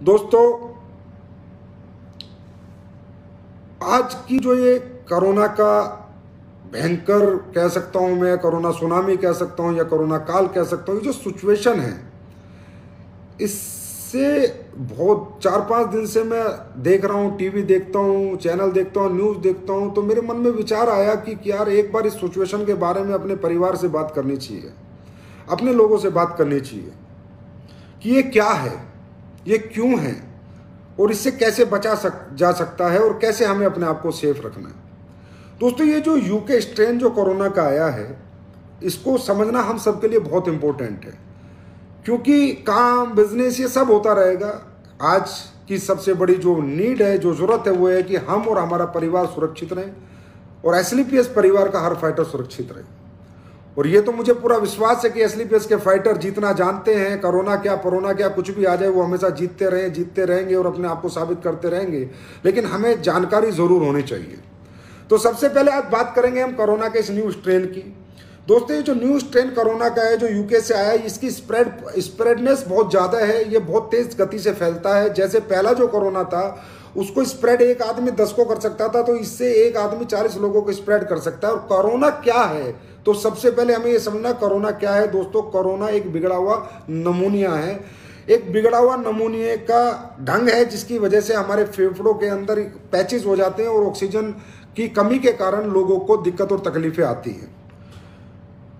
दोस्तों, आज की जो ये कोरोना का भयंकर कह सकता हूं मैं, कोरोना सुनामी कह सकता हूं या कोरोना काल कह सकता हूं, ये जो सिचुएशन है, इससे बहुत 4-5 दिन से मैं देख रहा हूं, टीवी देखता हूं, चैनल देखता हूं, न्यूज़ देखता हूं, तो मेरे मन में विचार आया कि यार एक बार इस सिचुएशन के बारे में अपने परिवार से बात करनी चाहिए, अपने लोगों से बात करनी चाहिए कि ये क्या है, ये क्यों है और इससे कैसे जा सकता है और कैसे हमें अपने आप को सेफ रखना है। दोस्तों, ये जो यूके स्ट्रेन जो कोरोना का आया है, इसको समझना हम सबके लिए बहुत इंपॉर्टेंट है, क्योंकि काम बिजनेस ये सब होता रहेगा। आज की सबसे बड़ी जो नीड है, जो जरूरत है, वो है कि हम और हमारा परिवार सुरक्षित रहें और एसलीपीएस परिवार का हर फाइटर सुरक्षित रहे। और ये तो मुझे पूरा विश्वास है कि एसलीपीएस के फाइटर जीतना जानते हैं। कोरोना क्या परोना क्या कुछ भी आ जाए, वो हमेशा जीतते रहेंगे और अपने आप को साबित करते रहेंगे, लेकिन हमें जानकारी जरूर होनी चाहिए। तो सबसे पहले आज बात करेंगे हम कोरोना के इस न्यू स्ट्रेन की। दोस्तों, ये जो न्यू स्ट्रेन कोरोना का है, जो यूके से आया है, इसकी स्प्रेडनेस बहुत ज़्यादा है, ये बहुत तेज गति से फैलता है। जैसे पहला जो कोरोना था, उसको स्प्रेड एक आदमी 10 को कर सकता था, तो इससे एक आदमी 40 लोगों को स्प्रेड कर सकता है। और कोरोना क्या है, तो सबसे पहले हमें ये समझना कोरोना क्या है। दोस्तों, कोरोना एक बिगड़ा हुआ नमूनिया है, एक बिगड़ा हुआ नमूनिया का ढंग है, जिसकी वजह से हमारे फेफड़ों के अंदर पैचेस हो जाते हैं और ऑक्सीजन की कमी के कारण लोगों को दिक्कत और तकलीफें आती हैं।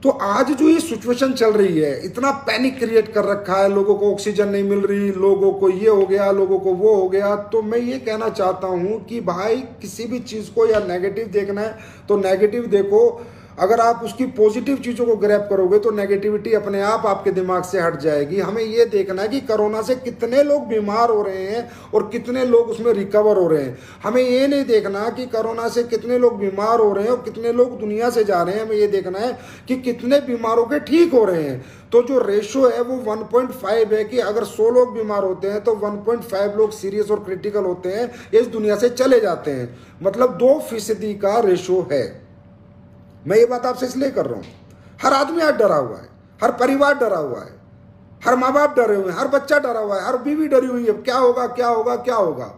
तो आज जो ये सिचुएशन चल रही है, इतना पैनिक क्रिएट कर रखा है, लोगों को ऑक्सीजन नहीं मिल रही, लोगों को ये हो गया, लोगों को वो हो गया। तो मैं ये कहना चाहता हूं कि भाई, किसी भी चीज को या नेगेटिव देखना है तो नेगेटिव देखो। अगर आप उसकी पॉजिटिव चीजों को ग्रैब करोगे तो नेगेटिविटी अपने आप आपके दिमाग से हट जाएगी। हमें ये देखना है कि कोरोना से कितने लोग बीमार हो रहे हैं और कितने लोग उसमें रिकवर हो रहे हैं। हमें ये नहीं देखना कि कोरोना से कितने लोग बीमार हो रहे हैं और कितने लोग दुनिया से जा रहे हैं। हमें ये देखना है कि कितने बीमारों के ठीक हो रहे हैं। तो जो रेशो है वो 1.5 है कि अगर 100 लोग बीमार होते हैं तो 1.5 लोग सीरियस और क्रिटिकल होते हैं, इस दुनिया से चले जाते हैं। मतलब 2% का रेशो है। मैं ये बात आपसे इसलिए कर रहा हूं, हर आदमी आज डरा हुआ है, हर परिवार डरा हुआ है, हर माँ बाप डरे हुए हैं, हर बच्चा डरा हुआ है, हर बीवी डरी हुई है, क्या होगा क्या होगा क्या होगा।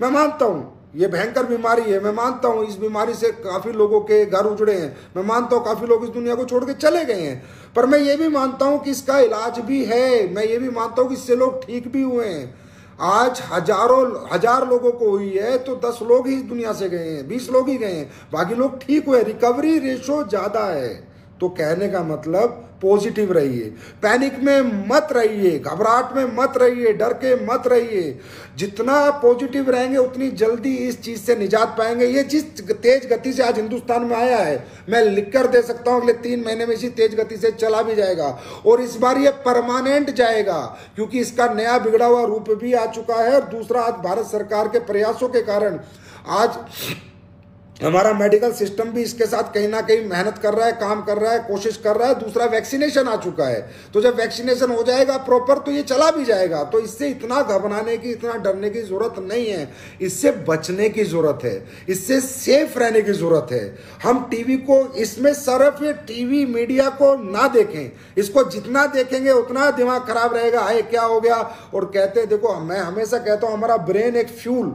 मैं मानता हूं ये भयंकर बीमारी है, मैं मानता हूं इस बीमारी से काफी लोगों के घर उजड़े हैं, मैं मानता हूं काफी लोग इस दुनिया को छोड़ के चले गए हैं, पर मैं ये भी मानता हूं कि इसका इलाज भी है। मैं ये भी मानता हूं कि इससे लोग ठीक भी हुए हैं। आज हजार लोगों को हुई है तो 10 लोग ही इस दुनिया से गए हैं, 20 लोग ही गए हैं, बाकी लोग ठीक हुए। रिकवरी रेशो ज्यादा है। तो कहने का मतलब पॉजिटिव रहिए, पैनिक में मत रहिए, घबराहट में मत रहिए, डर के मत रहिए। जितना पॉजिटिव रहेंगे उतनी जल्दी इस चीज से निजात पाएंगे। ये जिस तेज गति से आज हिंदुस्तान में आया है, मैं लिख कर दे सकता हूं अगले 3 महीने में इसी तेज गति से चला भी जाएगा और इस बार ये परमानेंट जाएगा, क्योंकि इसका नया बिगड़ा हुआ रूप भी आ चुका है। और दूसरा, आज भारत सरकार के प्रयासों के कारण आज हमारा मेडिकल सिस्टम भी इसके साथ कहीं ना कहीं मेहनत कर रहा है, काम कर रहा है, कोशिश कर रहा है। दूसरा, वैक्सीनेशन आ चुका है, तो जब वैक्सीनेशन हो जाएगा प्रॉपर तो ये चला भी जाएगा। तो इससे इतना घबराने की, इतना डरने की जरूरत नहीं है, इससे बचने की जरूरत है, इससे सेफ रहने की जरूरत है। हम टीवी को, इसमें सिर्फ ये टीवी मीडिया को ना देखें, इसको जितना देखेंगे उतना दिमाग खराब रहेगा। हाय क्या हो गया। और कहते हैं, देखो मैं हमेशा कहता हूं, हमारा ब्रेन एक फ्यूल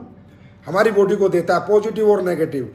हमारी बॉडी को देता है, पॉजिटिव और नेगेटिव।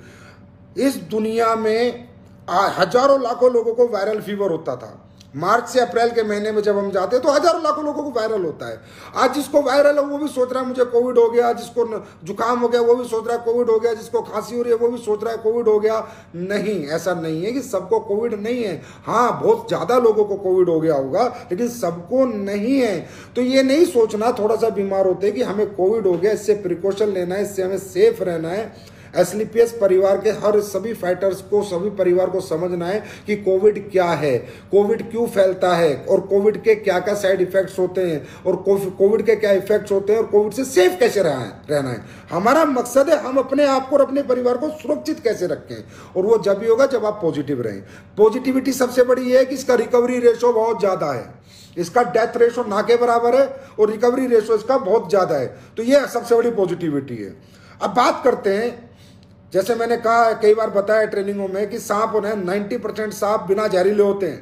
इस दुनिया में हजारों लाखों लोगों को वायरल फीवर होता था। मार्च से अप्रैल के महीने में जब हम जाते हैं तो हजारों लाखों लोगों को वायरल होता है। आज जिसको वायरल है वो भी सोच रहा है मुझे कोविड हो गया, जिसको जुकाम हो गया वो भी सोच रहा है कोविड हो गया, जिसको खांसी हो रही है वो भी सोच रहा है कोविड हो गया। नहीं, ऐसा नहीं है कि सबको कोविड नहीं है। हाँ, बहुत ज्यादा लोगों को कोविड हो गया होगा, लेकिन सबको नहीं है। तो ये नहीं सोचना थोड़ा सा बीमार होते कि हमें कोविड हो गया, इससे प्रिकॉशन लेना है, इससे हमें सेफ रहना है। एसलीपीएस परिवार के हर सभी फाइटर्स को, सभी परिवार को समझना है कि कोविड क्या है, कोविड क्यों फैलता है और कोविड के क्या क्या साइड इफेक्ट्स होते हैं और कोविड के क्या इफेक्ट्स होते हैं और कोविड से सेफ कैसे रहना है। हमारा मकसद है हम अपने आप को और अपने परिवार को सुरक्षित कैसे रखें, और वो जब भी होगा जब आप पॉजिटिव रहें। पॉजिटिविटी सबसे बड़ी है कि इसका रिकवरी रेशो बहुत ज्यादा है, इसका डेथ रेशो ना के बराबर है और रिकवरी रेशो इसका बहुत ज्यादा है। तो ये सबसे बड़ी पॉजिटिविटी है। अब बात करते हैं, जैसे मैंने कहा कई बार बताया ट्रेनिंगों में कि सांप उन्हें 90% सांप बिना जहरीले होते हैं,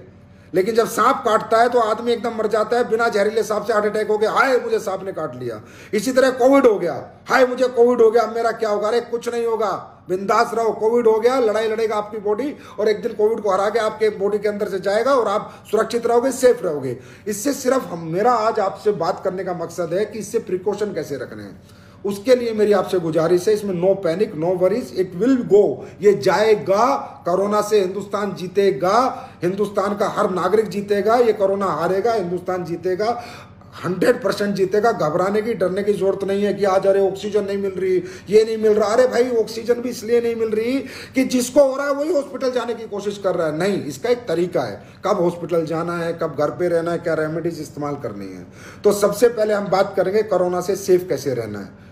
लेकिन जब सांप काटता है तो आदमी एकदम मर जाता है, बिना जहरीले सांप से हार्ट अटैक हो गया, हाय मुझे सांप ने काट लिया। इसी तरह कोविड हो गया, हाय मुझे कोविड हो गया, अब मेरा क्या होगा? अरे कुछ नहीं होगा, बिंदास रहो। कोविड हो गया, लड़ाई लड़ेगा आपकी बॉडी, और एक दिन कोविड को हरा के आपके बॉडी के अंदर से जाएगा और आप सुरक्षित रहोगे, सेफ रहोगे। इससे सिर्फ मेरा आज आपसे बात करने का मकसद है कि इससे प्रिकॉशन कैसे रखने हैं। उसके लिए मेरी आपसे गुजारिश है, इसमें no panic, no worries, it will go, ये जाएगा। कोरोना से हिंदुस्तान जीतेगा, हिंदुस्तान का हर नागरिक जीतेगा, ये कोरोना हारेगा, हिंदुस्तान जीतेगा, 100% जीतेगा। घबराने की, डरने की जरूरत नहीं है कि आज अरे ऑक्सीजन नहीं मिल रही, ये नहीं मिल रहा। अरे भाई ऑक्सीजन भी इसलिए नहीं मिल रही कि जिसको हो रहा है वही हॉस्पिटल जाने की कोशिश कर रहा है। नहीं, इसका एक तरीका है, कब हॉस्पिटल जाना है, कब घर पे रहना है, क्या रेमेडीज इस्तेमाल करनी है। तो सबसे पहले हम बात करेंगे कोरोना से सेफ कैसे रहना है।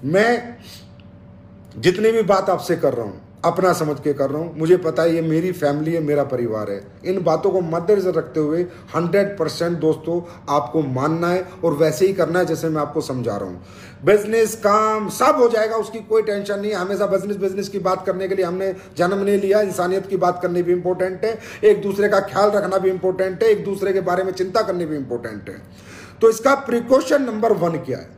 मैं जितनी भी बात आपसे कर रहा हूं अपना समझ के कर रहा हूं, मुझे पता है ये मेरी फैमिली है, मेरा परिवार है। इन बातों को मद्देनजर रखते हुए 100% दोस्तों आपको मानना है और वैसे ही करना है जैसे मैं आपको समझा रहा हूं। बिजनेस, काम सब हो जाएगा, उसकी कोई टेंशन नहीं है। हमेशा बिजनेस की बात करने के लिए हमने जन्म नहीं लिया। इंसानियत की बात करनी भी इंपॉर्टेंट है, एक दूसरे का ख्याल रखना भी इंपॉर्टेंट है, एक दूसरे के बारे में चिंता करनी भी इंपॉर्टेंट है। तो इसका प्रिकॉशन नंबर 1 क्या है?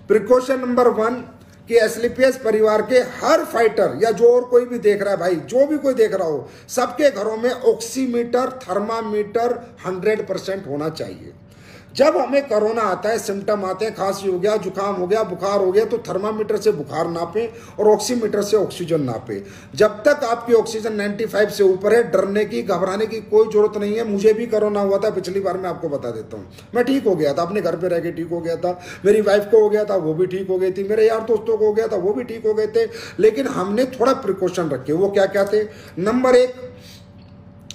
प्रिकॉशन नंबर 1 कि एसलीपीएस परिवार के हर फाइटर या जो और कोई भी देख रहा है, भाई जो भी कोई देख रहा हो, सबके घरों में ऑक्सीमीटर, थर्मामीटर 100% होना चाहिए। जब हमें कोरोना आता है, सिम्टम आते हैं, खांसी हो गया, जुकाम हो गया, बुखार हो गया, तो थर्मामीटर से बुखार नापे और ऑक्सीमीटर से ऑक्सीजन नापे। जब तक आपकी ऑक्सीजन 95 से ऊपर है, डरने की, घबराने की कोई जरूरत नहीं है। मुझे भी कोरोना हुआ था पिछली बार, मैं आपको बता देता हूँ। मैं ठीक हो गया था, अपने घर पे रह के ठीक हो गया था, मेरी वाइफ को हो गया था, वो भी ठीक हो गई थी, मेरे यार दोस्तों को हो गया था, वो भी ठीक हो गए थे। लेकिन हमने थोड़ा प्रिकॉशन रखे। वो क्या क्या थे? नंबर 1,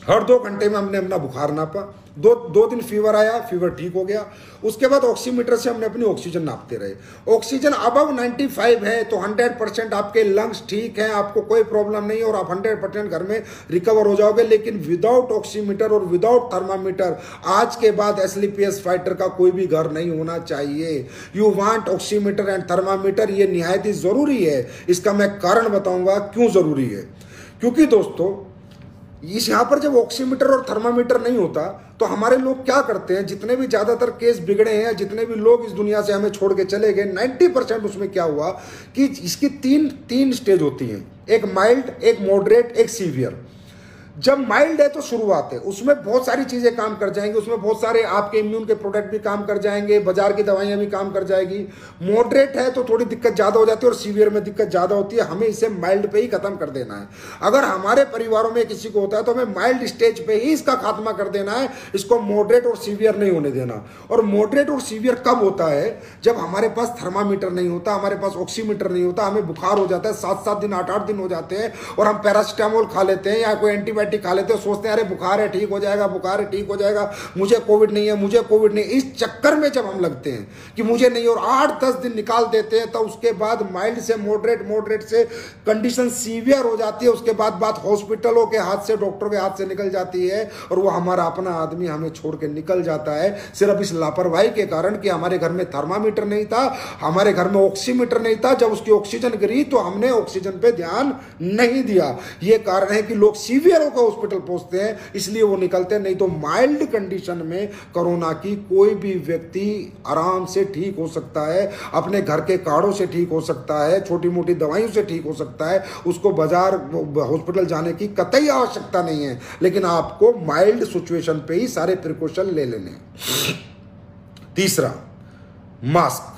हर 2 घंटे में हमने अपना बुखार नापा। दो दिन फीवर आया, फीवर ठीक हो गया। उसके बाद ऑक्सीमीटर से हमने अपनी ऑक्सीजन नापते रहे। ऑक्सीजन अबव 95 है तो 100% आपके लंग्स ठीक हैं, आपको कोई प्रॉब्लम नहीं है और आप 100% घर में रिकवर हो जाओगे। लेकिन विदाउट ऑक्सीमीटर और विदाउट थर्मामीटर आज के बाद एसलीपीएस फाइटर का कोई भी घर नहीं होना चाहिए। You want oximeter and thermometer, ये निहायत ही जरूरी है। इसका मैं कारण बताऊंगा क्यों जरूरी है। क्योंकि दोस्तों इस यहाँ पर जब ऑक्सीमीटर और थर्मामीटर नहीं होता तो हमारे लोग क्या करते हैं, जितने भी ज्यादातर केस बिगड़े हैं, जितने भी लोग इस दुनिया से हमें छोड़ के चले गए, 90% उसमें क्या हुआ कि इसकी तीन स्टेज होती हैं, एक माइल्ड, एक मॉडरेट, एक सीवियर। जब माइल्ड है तो शुरुआत है, उसमें बहुत सारी चीजें काम कर जाएंगी, उसमें बहुत सारे आपके इम्यून के प्रोडक्ट भी काम कर जाएंगे, बाजार की दवाइयां भी काम कर जाएगी। मॉडरेट है तो थोड़ी दिक्कत ज्यादा हो जाती है और सीवियर में दिक्कत ज्यादा होती है। हमें इसे माइल्ड पे ही खत्म कर देना है। अगर हमारे परिवारों में किसी को होता है तो हमें माइल्ड स्टेज पे ही इसका खात्मा कर देना है, इसको मॉडरेट और सीवियर नहीं होने देना। और मॉडरेट और सीवियर कब होता है? जब हमारे पास थर्मामीटर नहीं होता, हमारे पास ऑक्सीमीटर नहीं होता, हमें बुखार हो जाता है, 7-7 दिन 8-8 दिन हो जाते हैं और हम पैरासिटामोल खा लेते हैं या कोई एंटीबायोटिक खा लेते हैं, सोचते हैं अरे बुखार है ठीक हो जाएगा, बुखार है ठीक हो जाएगा, मुझे कोविड नहीं है, मुझे कोविड नहीं। इस चक्कर में जब हम लगते हैं कि मुझे नहीं और 8-10 दिन निकाल देते हैं, तो उसके बाद माइल्ड से मॉडरेट, मॉडरेट से कंडीशन सीवियर हो जाती है। उसके बाद बात हॉस्पिटलों के हाथ से, डॉक्टरों के हाथ से निकल जाती है और वो हमारा अपना आदमी हमें छोड़ के निकल जाता है, सिर्फ इस लापरवाही के कारण कि हमारे घर में थर्मामीटर नहीं था, हमारे घर में ऑक्सीमीटर नहीं था। जब उसकी ऑक्सीजन गिरी तो हमने ऑक्सीजन पे ध्यान नहीं दिया। ये कारण है कि लोग सीवियर होकर हॉस्पिटल पहुंचते हैं, इसलिए वो निकलते हैं। नहीं तो माइल्ड कंडीशन में कोरोना की कोई भी व्यक्ति आराम से ठीक हो सकता है, अपने घर के काढ़ों से ठीक हो सकता है, छोटी मोटी दवाइयों से ठीक हो सकता है, उसको बाजार हॉस्पिटल जाने की कतई आवश्यकता नहीं है। लेकिन आपको माइल्ड सिचुएशन पे ही सारे प्रिकॉशन ले लेने हैं। तीसरा, मास्क।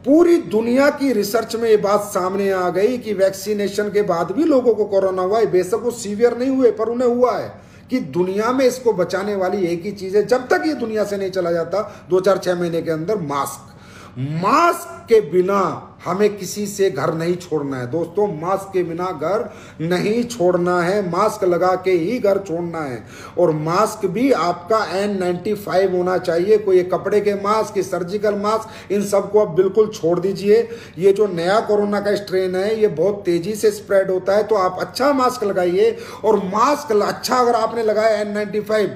पूरी दुनिया की रिसर्च में ये बात सामने आ गई कि वैक्सीनेशन के बाद भी लोगों को कोरोना हुआ है। बेशक वो सीवियर नहीं हुए पर उन्हें हुआ है। कि दुनिया में इसको बचाने वाली एक ही चीज है, जब तक ये दुनिया से नहीं चला जाता 2-4-6 महीने के अंदर, मास्क। मास्क के बिना हमें किसी से घर नहीं छोड़ना है दोस्तों, मास्क के बिना घर नहीं छोड़ना है, मास्क लगा के ही घर छोड़ना है। और मास्क भी आपका N95 होना चाहिए, कोई कपड़े के मास्क, सर्जिकल मास्क, इन सबको आप बिल्कुल छोड़ दीजिए। ये जो नया कोरोना का स्ट्रेन है ये बहुत तेजी से स्प्रेड होता है, तो आप अच्छा मास्क लगाइए। और मास्क अच्छा अगर आपने लगाया N95,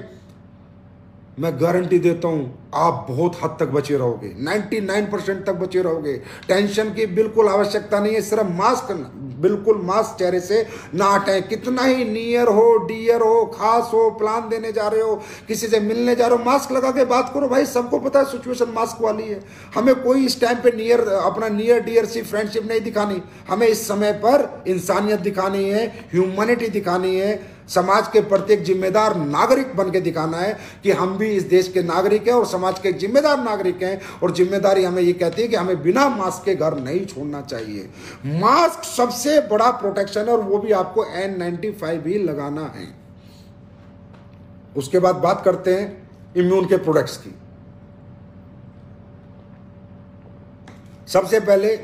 मैं गारंटी देता हूं आप बहुत हद तक बचे रहोगे, 99% तक बचे रहोगे। टेंशन की बिल्कुल आवश्यकता नहीं है, सिर्फ मास्क बिल्कुल मास्क चेहरे से ना हटाएं। कितना ही नियर हो, डियर हो, खास हो, प्लान देने जा रहे हो, किसी से मिलने जा रहे हो, मास्क लगा के बात करो भाई। सबको पता है सिचुएशन मास्क वाली है। हमें कोई इस टाइम पे अपना नियर डियर सी फ्रेंडशिप नहीं दिखानी, हमें इस समय पर इंसानियत दिखानी है, ह्यूमैनिटी दिखानी है, समाज के प्रत्येक जिम्मेदार नागरिक बन के दिखाना है कि हम भी इस देश के नागरिक हैं और समाज के जिम्मेदार नागरिक हैं। और जिम्मेदारी हमें ये कहती है कि हमें बिना मास्क के घर नहीं छोड़ना चाहिए। मास्क सबसे बड़ा प्रोटेक्शन है और वो भी आपको N95 ही लगाना है। उसके बाद बात करते हैं इम्यून के प्रोडक्ट्स की। सबसे पहले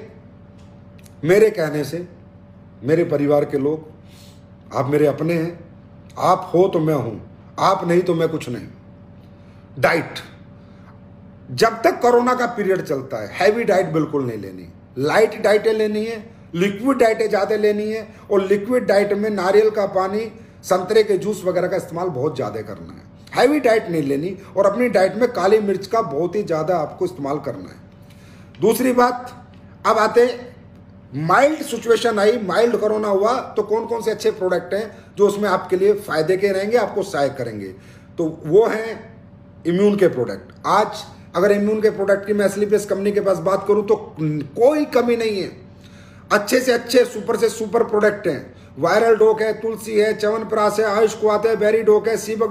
मेरे कहने से, मेरे परिवार के लोग, आप मेरे अपने हैं, आप हो तो मैं हूं, आप नहीं तो मैं कुछ नहीं। डाइट, जब तक कोरोना का पीरियड चलता है हैवी डाइट बिल्कुल नहीं लेनी, लाइट डाइटें लेनी है, लिक्विड डाइटें ज़्यादा लेनी है। और लिक्विड डाइट में नारियल का पानी, संतरे के जूस वगैरह का इस्तेमाल बहुत ज़्यादा करना है। हैवी डाइट नहीं लेनी और अपनी डाइट में काली मिर्च का बहुत ही ज़्यादा आपको इस्तेमाल करना है। दूसरी बात, अब आते माइल्ड सिचुएशन आई, माइल्ड कोरोना हुआ तो कौन कौन से अच्छे प्रोडक्ट हैं जो उसमें आपके लिए फायदे के रहेंगे, आपको सहायक करेंगे, तो वो हैं इम्यून के प्रोडक्ट। आज अगर इम्यून के प्रोडक्ट की मैं एस्लीपियस कंपनी के पास बात करूं तो कोई कमी नहीं है। अच्छे से अच्छे, सुपर से सुपर प्रोडक्ट हैं। वायरल डोक है, तुलसी है, च्यवनप्राश है, आयुष कुआत है, बेरी डोक है, सीबक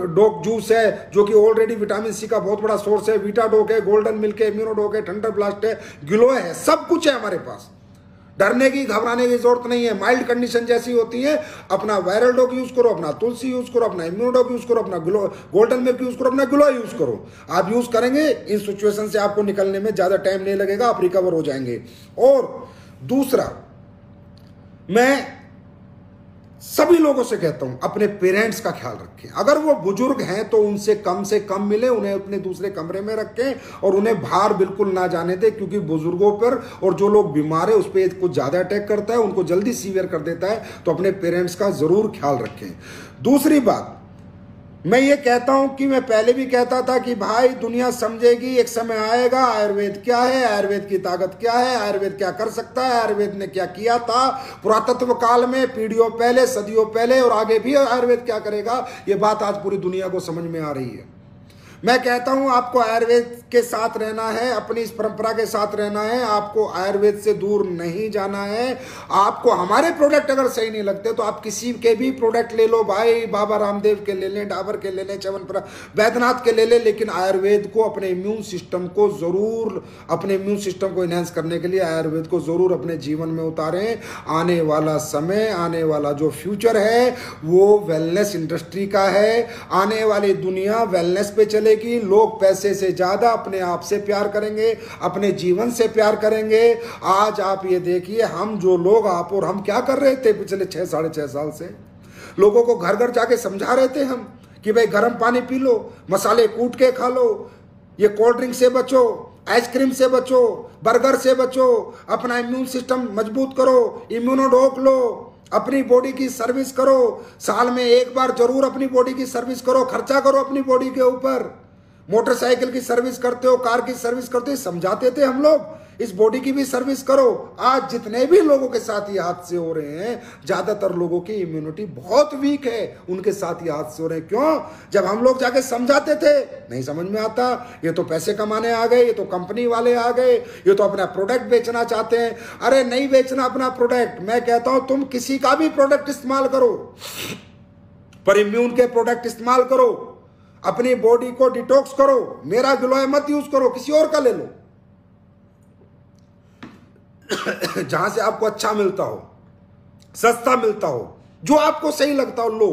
डोक जूस है जो कि ऑलरेडी विटामिन सी का बहुत बड़ा सोर्स है, वीटा डोक है, गोल्डन मिल्क है, इम्यूनो डोक है, थंडर ब्लास्ट है, ग्लो है, सब कुछ है हमारे पास। डरने की, घबराने की जरूरत नहीं है। माइल्ड कंडीशन जैसी होती है, अपना वायरल डोक यूज करो, अपना तुलसी यूज करो, अपना इम्यूनो डोक यूज करो, अपना गोल्डन मिल्क यूज करो, अपना ग्लो यूज करो। आप यूज करेंगे, इन सिचुएशन से आपको निकलने में ज्यादा टाइम नहीं लगेगा, आप रिकवर हो जाएंगे। और दूसरा, मैं सभी लोगों से कहता हूं अपने पेरेंट्स का ख्याल रखें। अगर वो बुजुर्ग हैं तो उनसे कम मिले, उन्हें अपने दूसरे कमरे में रखें और उन्हें बाहर बिल्कुल ना जाने दें, क्योंकि बुजुर्गों पर और जो लोग बीमार है उस पर कुछ ज्यादा अटैक करता है, उनको जल्दी सीवियर कर देता है। तो अपने पेरेंट्स का जरूर ख्याल रखें। दूसरी बात, मैं ये कहता हूं कि मैं पहले भी कहता था कि भाई दुनिया समझेगी, एक समय आएगा आयुर्वेद क्या है, आयुर्वेद की ताकत क्या है, आयुर्वेद क्या कर सकता है, आयुर्वेद ने क्या किया था पुरातत्व काल में, पीढ़ियों पहले, सदियों पहले, और आगे भी आयुर्वेद क्या करेगा। ये बात आज पूरी दुनिया को समझ में आ रही है। मैं कहता हूं आपको आयुर्वेद के साथ रहना है, अपनी इस परंपरा के साथ रहना है, आपको आयुर्वेद से दूर नहीं जाना है। आपको हमारे प्रोडक्ट अगर सही नहीं लगते तो आप किसी के भी प्रोडक्ट ले लो भाई, बाबा रामदेव के ले लें, डाबर के ले लें, च्यवनप्राश, वैद्यनाथ के ले लें, लेकिन आयुर्वेद को, अपने इम्यून सिस्टम को जरूर, अपने इम्यून सिस्टम को इनहेंस करने के लिए आयुर्वेद को जरूर अपने जीवन में उतारें। आने वाला समय, आने वाला जो फ्यूचर है वो वेलनेस इंडस्ट्री का है। आने वाली दुनिया वेलनेस पे चले की, लोग पैसे से ज्यादा अपने आप से प्यार करेंगे, अपने जीवन से प्यार करेंगे। आज आप ये देखिए, हम जो लोग, आप और हम क्या कर रहे थे पिछले 6 साढ़े 6 साल से, लोगों को घर घर जाके समझा रहे थे हम कि भाई गर्म पानी पी लो, मसाले कूट के खा लो, ये कोल्ड ड्रिंक से बचो, आइसक्रीम से बचो, बर्गर से बचो, अपना इम्यून सिस्टम मजबूत करो, इम्यूनो डोक लो, अपनी बॉडी की सर्विस करो, साल में एक बार जरूर अपनी बॉडी की सर्विस करो, खर्चा करो अपनी बॉडी के ऊपर। मोटरसाइकिल की सर्विस करते हो, कार की सर्विस करते हो, समझाते थे हम लोग, इस बॉडी की भी सर्विस करो। आज जितने भी लोगों के साथ ये हादसे हो रहे हैं, ज्यादातर लोगों की इम्यूनिटी बहुत वीक है, उनके साथ ये हादसे हो रहे हैं। क्यों? जब हम लोग जाके समझाते थे, नहीं समझ में आता, ये तो पैसे कमाने आ गए, ये तो कंपनी वाले आ गए, ये तो अपना प्रोडक्ट बेचना चाहते हैं। अरे नहीं बेचना अपना प्रोडक्ट, मैं कहता हूं तुम किसी का भी प्रोडक्ट इस्तेमाल करो, पर इम्यून के प्रोडक्ट इस्तेमाल करो, अपनी बॉडी को डिटॉक्स करो। मेरा ग्लोय मत यूज करो, किसी और का ले लो जहां से आपको अच्छा मिलता हो, सस्ता मिलता हो, जो आपको सही लगता हो लो।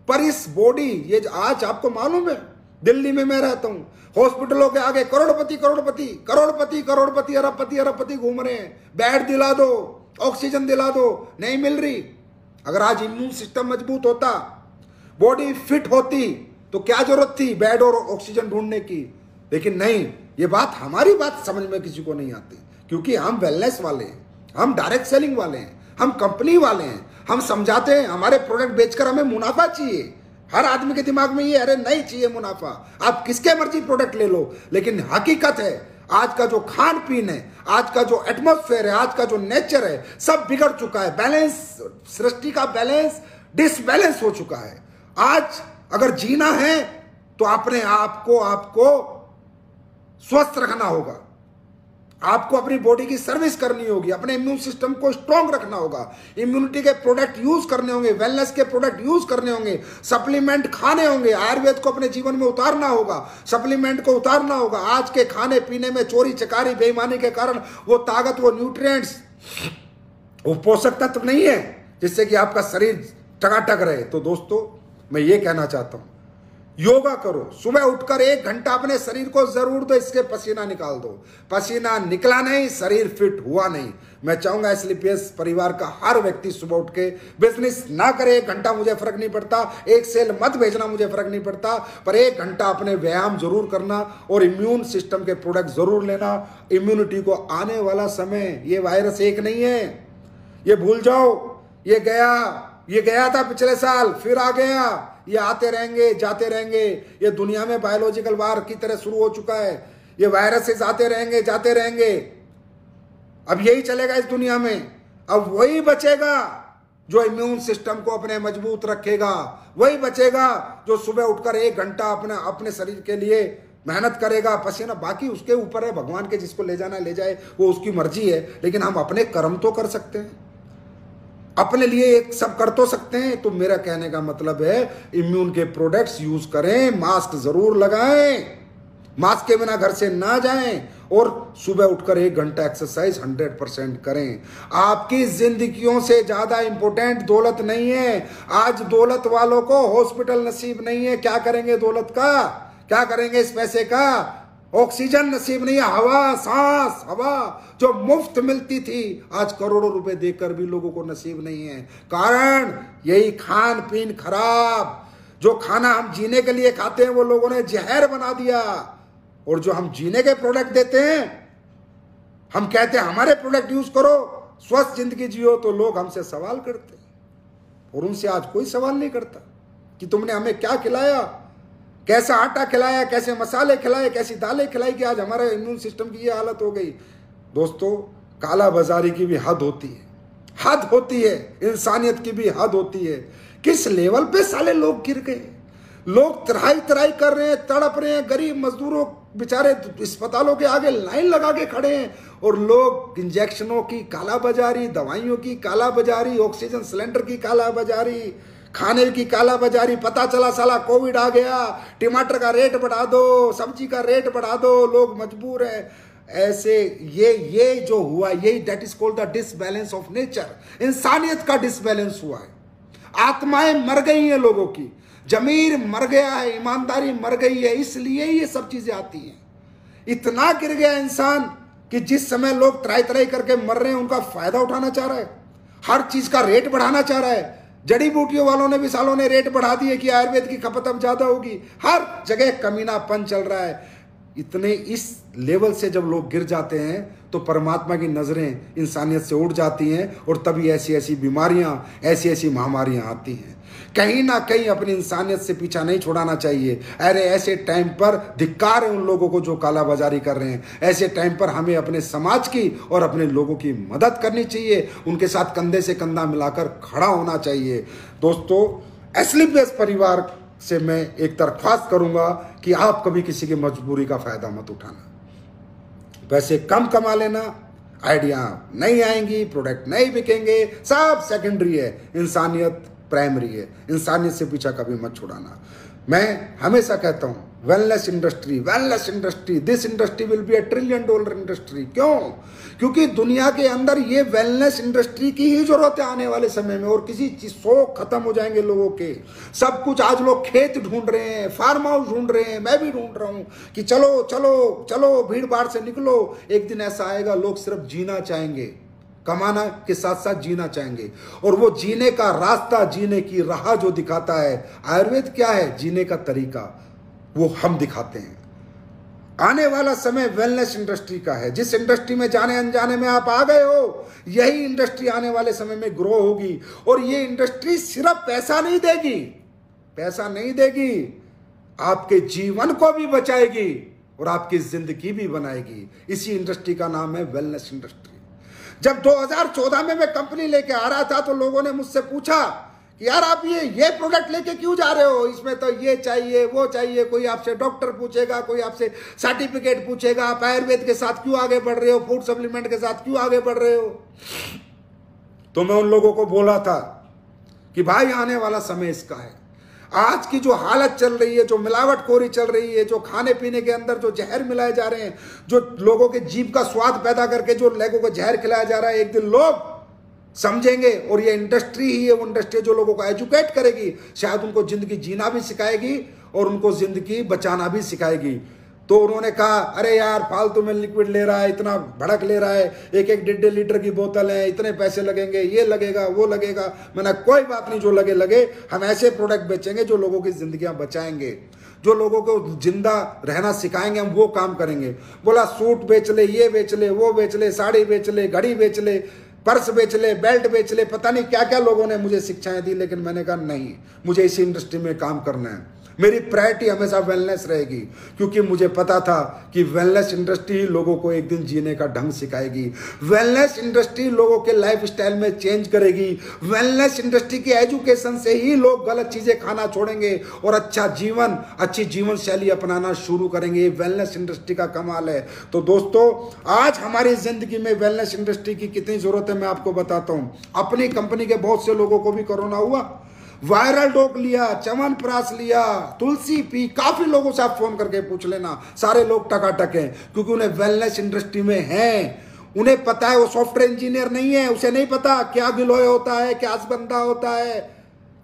पर इस बॉडी, ये आज आपको मालूम है, दिल्ली में मैं रहता हूं, हॉस्पिटलों के आगे करोड़पति करोड़पति करोड़पति करोड़पति अरबपति अरबपति घूम रहे हैं। बेड दिला दो, ऑक्सीजन दिला दो, नहीं मिल रही। अगर आज इम्यून सिस्टम मजबूत होता, बॉडी फिट होती, तो क्या जरूरत थी बेड और ऑक्सीजन ढूंढने की। लेकिन नहीं, ये बात, हमारी बात समझ में किसी को नहीं आती, क्योंकि हम वेलनेस वाले हैं, हम डायरेक्ट सेलिंग वाले हैं, हम कंपनी वाले हैं, हम समझाते हैं हमारे प्रोडक्ट बेचकर हमें मुनाफा चाहिए। हर आदमी के दिमाग में ये, अरे नहीं चाहिए मुनाफा, आप किसके मर्जी प्रोडक्ट ले लो, लेकिन हकीकत है आज का जो खान पीन है, आज का जो एटमॉस्फेयर है, आज का जो नेचर है, सब बिगड़ चुका है। बैलेंस, सृष्टि का बैलेंस डिसबैलेंस हो चुका है। आज अगर जीना है तो अपने आपको स्वस्थ रखना होगा, आपको अपनी बॉडी की सर्विस करनी होगी, अपने इम्यून सिस्टम को स्ट्रांग रखना होगा, इम्यूनिटी के प्रोडक्ट यूज करने होंगे, वेलनेस के प्रोडक्ट यूज करने होंगे, सप्लीमेंट खाने होंगे, आयुर्वेद को अपने जीवन में उतारना होगा, सप्लीमेंट को उतारना होगा। आज के खाने पीने में चोरी चकारी बेईमानी के कारण वो ताकत, वो न्यूट्रिएंट्स, वो पोषक तत्व नहीं है जिससे कि आपका शरीर टकाटक रहे। तो दोस्तों मैं ये कहना चाहता हूं, योगा करो, सुबह उठकर 1 घंटा अपने शरीर को जरूर दो, इसके पसीना निकाल दो। पसीना निकला नहीं, शरीर फिट हुआ नहीं। मैं चाहूंगा एसलीपीएस परिवार का हर व्यक्ति सुबह उठ के बिजनेस ना करे, 1 घंटा मुझे फर्क नहीं पड़ता, 1 सेल मत भेजना मुझे फर्क नहीं पड़ता, पर 1 घंटा अपने व्यायाम जरूर करना और इम्यून सिस्टम के प्रोडक्ट जरूर लेना। इम्यूनिटी को आने वाला समय, ये वायरस एक नहीं है, ये भूल जाओ, ये गया था पिछले साल, फिर आ गया, ये आते रहेंगे जाते रहेंगे। ये दुनिया में बायोलॉजिकल वार की तरह शुरू हो चुका है, ये वायरसेस आते रहेंगे जाते रहेंगे। अब यही चलेगा इस दुनिया में। अब वही बचेगा जो इम्यून सिस्टम को अपने मजबूत रखेगा, वही बचेगा जो सुबह उठकर 1 घंटा अपने शरीर के लिए मेहनत करेगा, पसीना, बाकी उसके ऊपर है, भगवान के जिसको ले जाना ले जाए, वो उसकी मर्जी है। लेकिन हम अपने कर्म तो कर सकते हैं, अपने लिए एक सब कर तो सकते हैं। तो मेरा कहने का मतलब है इम्यून के प्रोडक्ट्स यूज करें, मास्क जरूर लगाएं, मास्क के बिना घर से ना जाएं, और सुबह उठकर 1 घंटा एक्सरसाइज 100% करें। आपकी जिंदगियों से ज्यादा इंपॉर्टेंट दौलत नहीं है। आज दौलत वालों को हॉस्पिटल नसीब नहीं है, क्या करेंगे दौलत का, क्या करेंगे इस पैसे का। ऑक्सीजन नसीब नहीं है, हवा, सांस, हवा जो मुफ्त मिलती थी आज करोड़ों रुपए देकर भी लोगों को नसीब नहीं है। कारण यही खान पीन खराब, जो खाना हम जीने के लिए खाते हैं वो लोगों ने जहर बना दिया, और जो हम जीने के प्रोडक्ट देते हैं, हम कहते हैं हमारे प्रोडक्ट यूज करो, स्वस्थ जिंदगी जियो, तो लोग हमसे सवाल करते हैं, और उनसे आज कोई सवाल नहीं करता कि तुमने हमें क्या खिलाया, कैसा आटा खिलाया, कैसे मसाले खिलाए, कैसी दालें खिलाई, कि आज हमारे इम्यून सिस्टम की ये हालत हो गई। दोस्तों, काला बाजारी की भी हद होती है, हद होती है, इंसानियत की भी हद होती है। किस लेवल पे साले लोग गिर गए, लोग तराई तराई कर रहे हैं, तड़प रहे हैं, गरीब मजदूरों बेचारे अस्पतालों के आगे लाइन लगा के खड़े हैं, और लोग इंजेक्शनों की काला बाजारी, दवाइयों की काला बाजारी, ऑक्सीजन सिलेंडर की काला बाजारी, खाने की काला बाजारी। पता चला साला कोविड आ गया, टमाटर का रेट बढ़ा दो, सब्जी का रेट बढ़ा दो, लोग मजबूर हैं। ऐसे ये जो हुआ, यही that is called the disbalance of nature. इंसानियत का डिसबैलेंस हुआ है, आत्माएं मर गई हैं लोगों की, जमीर मर गया है, ईमानदारी मर गई है, इसलिए ये सब चीजें आती हैं। इतना गिर गया इंसान कि जिस समय लोग तराई तराई करके मर रहे हैं, उनका फायदा उठाना चाह रहा है, हर चीज का रेट बढ़ाना चाह रहा है। जड़ी बूटियों वालों ने भी सालों ने रेट बढ़ा दिए कि आयुर्वेद की खपत अब ज्यादा होगी, हर जगह कमीनापन चल रहा है। इतने इस लेवल से जब लोग गिर जाते हैं तो परमात्मा की नजरें इंसानियत से उड़ जाती हैं, और तभी ऐसी ऐसी बीमारियां, ऐसी ऐसी महामारियां आती हैं। कहीं ना कहीं अपनी इंसानियत से पीछा नहीं छुड़ाना चाहिए। अरे ऐसे टाइम पर धिक्कार है उन लोगों को जो काला बाजारी कर रहे हैं। ऐसे टाइम पर हमें अपने समाज की और अपने लोगों की मदद करनी चाहिए, उनके साथ कंधे से कंधा मिलाकर खड़ा होना चाहिए। दोस्तों, एसलीपीएस परिवार से मैं एक दरख्वास्त करूंगा कि आप कभी किसी की मजबूरी का फायदा मत उठाना। पैसे कम कमा लेना, आइडिया नहीं आएंगी, प्रोडक्ट नहीं बिकेंगे, सब सेकेंडरी है, इंसानियत प्राइमरी है। इंसानियत से पीछा कभी मत छुड़ाना। मैं हमेशा कहता हूं, wellness industry, this industry will be $1 trillion industry. क्यों? क्योंकि दुनिया के अंदर ये वेलनेस इंडस्ट्री की ही जरूरत है आने वाले समय में, और किसी चीज शौक खत्म हो जाएंगे लोगों के। सब कुछ आज लोग खेत ढूंढ रहे हैं, फार्म हाउस ढूंढ रहे हैं, मैं भी ढूंढ रहा हूं कि चलो चलो चलो भीड़ भाड़ से निकलो। एक दिन ऐसा आएगा लोग सिर्फ जीना चाहेंगे, कमाना के साथ साथ जीना चाहेंगे, और वो जीने का रास्ता, जीने की राह जो दिखाता है आयुर्वेद क्या है, जीने का तरीका, वो हम दिखाते हैं। आने वाला समय वेलनेस इंडस्ट्री का है। जिस इंडस्ट्री में जाने अनजाने में आप आ गए हो, यही इंडस्ट्री आने वाले समय में ग्रो होगी। और ये इंडस्ट्री सिर्फ पैसा नहीं देगी, आपके जीवन को भी बचाएगी, और आपकी जिंदगी भी बनाएगी। इसी इंडस्ट्री का नाम है वेलनेस इंडस्ट्री। जब 2014 में मैं कंपनी लेके आ रहा था तो लोगों ने मुझसे पूछा कि यार आप ये प्रोडक्ट लेके क्यों जा रहे हो, इसमें तो ये चाहिए वो चाहिए, कोई आपसे डॉक्टर पूछेगा, कोई आपसे सर्टिफिकेट पूछेगा, आप आयुर्वेद के साथ क्यों आगे बढ़ रहे हो, फूड सप्लीमेंट के साथ क्यों आगे बढ़ रहे हो। तो मैं उन लोगों को बोला था कि भाई आने वाला समय इसका है। आज की जो हालत चल रही है, जो मिलावटखोरी चल रही है, जो खाने पीने के अंदर जो जहर मिलाए जा रहे हैं, जो लोगों के जीभ का स्वाद पैदा करके जो लोगों को जहर खिलाया जा रहा है, एक दिन लोग समझेंगे। और ये इंडस्ट्री ही है वो इंडस्ट्री जो लोगों को एजुकेट करेगी, शायद उनको जिंदगी जीना भी सिखाएगी और उनको जिंदगी बचाना भी सिखाएगी। तो उन्होंने कहा अरे यार फालतू में लिक्विड ले रहा है, इतना भड़क ले रहा है, एक 1.5 लीटर की बोतल है, इतने पैसे लगेंगे, ये लगेगा वो लगेगा। मैंने कोई बात नहीं, जो लगे लगे, हम ऐसे प्रोडक्ट बेचेंगे जो लोगों की जिंदगियां बचाएंगे, जो लोगों को जिंदा रहना सिखाएंगे, हम वो काम करेंगे। बोला सूट बेच ले, ये बेच ले, वो बेच ले, साड़ी बेच ले, घड़ी बेच ले, पर्स बेच ले, बेल्ट बेच ले, पता नहीं क्या क्या लोगों ने मुझे शिक्षाएं दी। लेकिन मैंने कहा नहीं, मुझे इसी इंडस्ट्री में काम करना है। मेरी प्रायोरिटी हमेशा वेलनेस रहेगी, क्योंकि मुझे पता था कि वेलनेस इंडस्ट्री ही लोगों को एक दिन जीने का ढंग सिखाएगी। वेलनेस इंडस्ट्री लोगों के लाइफ स्टाइल में चेंज करेगी। वेलनेस इंडस्ट्री की एजुकेशन से ही लोग गलत चीजें खाना छोड़ेंगे और अच्छी जीवन शैली अपनाना शुरू करेंगे। वेलनेस इंडस्ट्री का कमाल है। तो दोस्तों, आज हमारी जिंदगी में वेलनेस इंडस्ट्री की कितनी जरूरत है मैं आपको बताता हूं। अपनी कंपनी के बहुत से लोगों को भी कोरोना हुआ, वायरल डॉग लिया, च्यवनप्राश लिया, तुलसी पी, काफी लोगों से आप फोन करके पूछ लेना, सारे लोग टकाटक हैं, क्योंकि उन्हें वेलनेस इंडस्ट्री में हैं। उन्हें पता है, वो सॉफ्टवेयर इंजीनियर नहीं है, उसे नहीं पता क्या गिलोय होता है, क्या असबंदा होता है,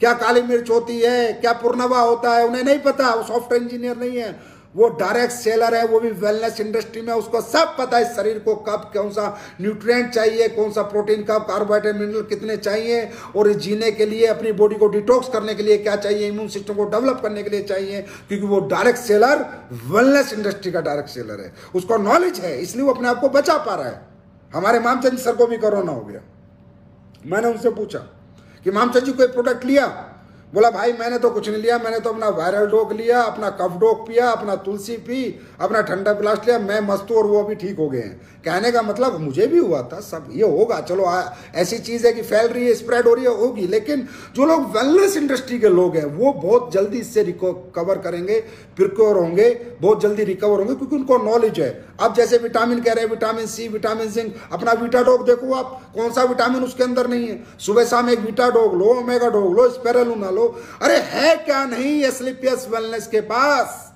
क्या काली मिर्च होती है, क्या पुरनवा होता है, उन्हें नहीं पता। वो सॉफ्टवेयर इंजीनियर नहीं है, वो डायरेक्ट सेलर है, वो भी वेलनेस इंडस्ट्री में। उसको सब पता है शरीर को कब कौन सा न्यूट्रिएंट चाहिए, कौन सा प्रोटीन, कब कार्बोहाइड्रेट, मिनरल कितने चाहिए, और जीने के लिए, अपनी बॉडी को डिटॉक्स करने के लिए क्या चाहिए, इम्यून सिस्टम को डेवलप करने के लिए चाहिए, क्योंकि वो डायरेक्ट सेलर वेलनेस इंडस्ट्री का डायरेक्ट सेलर है। उसको नॉलेज है, इसलिए वो अपने आप को बचा पा रहा है। हमारे मामचंद सर को भी कोरोना हो गया। मैंने उनसे पूछा कि मामचंद जी कोई प्रोडक्ट लिया? बोला भाई मैंने तो कुछ नहीं लिया, मैंने तो अपना वायरल डॉग लिया, अपना कफ डॉग पिया, अपना तुलसी पी, अपना ठंडा ब्लास्ट लिया, मैं मस्त हूं और वो अभी ठीक हो गए हैं। कहने का मतलब मुझे भी हुआ था, सब ये होगा, चलो ऐसी चीज है कि फैल रही है, स्प्रेड हो रही है, होगी। लेकिन जो लोग वेलनेस इंडस्ट्री के लोग हैं वो बहुत जल्दी इससे रिकवर करेंगे, प्रिक्योर होंगे, बहुत जल्दी रिकवर होंगे, क्योंकि उनको नॉलेज है। अब जैसे विटामिन कह रहे हैं, विटामिन सी, विटामिन जिंक, अपना वीटा डॉग देखो आप, कौन सा विटामिन उसके अंदर नहीं है। सुबह शाम एक वीटा डॉग लो, ओमेगा डॉग लो, स्पेरुलिना लो। अरे है क्या नहीं एस्क्लेपियस वेलनेस के पास?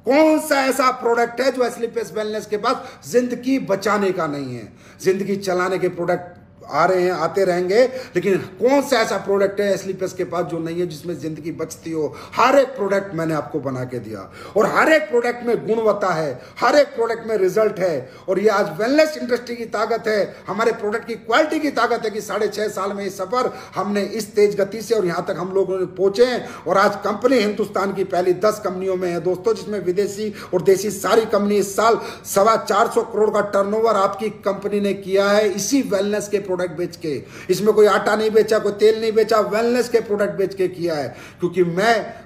कौन सा ऐसा प्रोडक्ट है जो एस्क्लेपियस वेलनेस के पास जिंदगी बचाने का नहीं है? जिंदगी चलाने के प्रोडक्ट आ रहे हैं, आते रहेंगे, लेकिन कौन सा ऐसा प्रोडक्ट है एस्क्लेपियस के पास जो नहीं है, जिसमें जिंदगी बचती हो? हर एक प्रोडक्ट मैंने आपको बना के दिया, और हर एक प्रोडक्ट में गुणवत्ता है, हर एक प्रोडक्ट में रिजल्ट है। और ये आज वेलनेस इंडस्ट्री की ताकत है, हमारे प्रोडक्ट की क्वालिटी की ताकत है कि 6.5 साल में इस सफर हमने इस तेज गति से और यहां तक हम लोग पहुंचे हैं। और आज कंपनी हिंदुस्तान की पहली 10 कंपनियों में है दोस्तों, जिसमें विदेशी और देसी सारी कंपनी। इस साल 425 करोड़ का टर्नओवर आपकी कंपनी ने किया है इसी वेलनेस के प्रोडक्ट बेच के। इसमें कोई आटा नहीं बेचा, कोई तेल नहीं बेचा, वेलनेस के प्रोडक्ट बेच के किया है। क्योंकि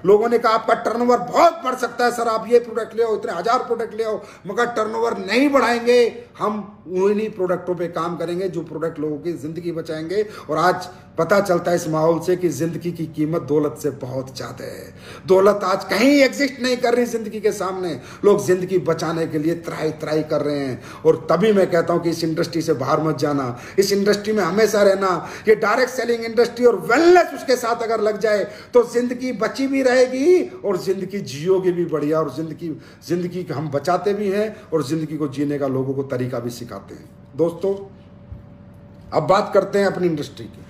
लोगों ने कहा आपका टर्नओवर बहुत बढ़ सकता है सर, आप ये प्रोडक्ट ले आओ, इतने 1000 प्रोडक्ट ले आओ, मगर टर्नओवर नहीं बढ़ाएंगे। हम उन्हीं प्रोडक्टों पे काम करेंगे जो प्रोडक्ट लोगों की जिंदगी बचाएंगे। और आज पता चलता है इस माहौल से कि जिंदगी की कीमत दौलत से बहुत ज्यादा है। दौलत आज कहीं एग्जिस्ट नहीं कर रही जिंदगी के सामने। लोग जिंदगी बचाने के लिए त्राई कर रहे हैं। और तभी मैं कहता हूं कि इस इंडस्ट्री से बाहर मत जाना, इस इंडस्ट्री में हमेशा रहना। ये डायरेक्ट सेलिंग इंडस्ट्री और वेलनेस उसके साथ अगर लग जाए तो जिंदगी बची भी रहेगी और जिंदगी जियोगी भी बढ़िया। और जिंदगी हम बचाते भी हैं और जिंदगी को जीने का लोगों को तरीका भी सिखाते हैं। दोस्तों, अब बात करते हैं अपनी इंडस्ट्री की।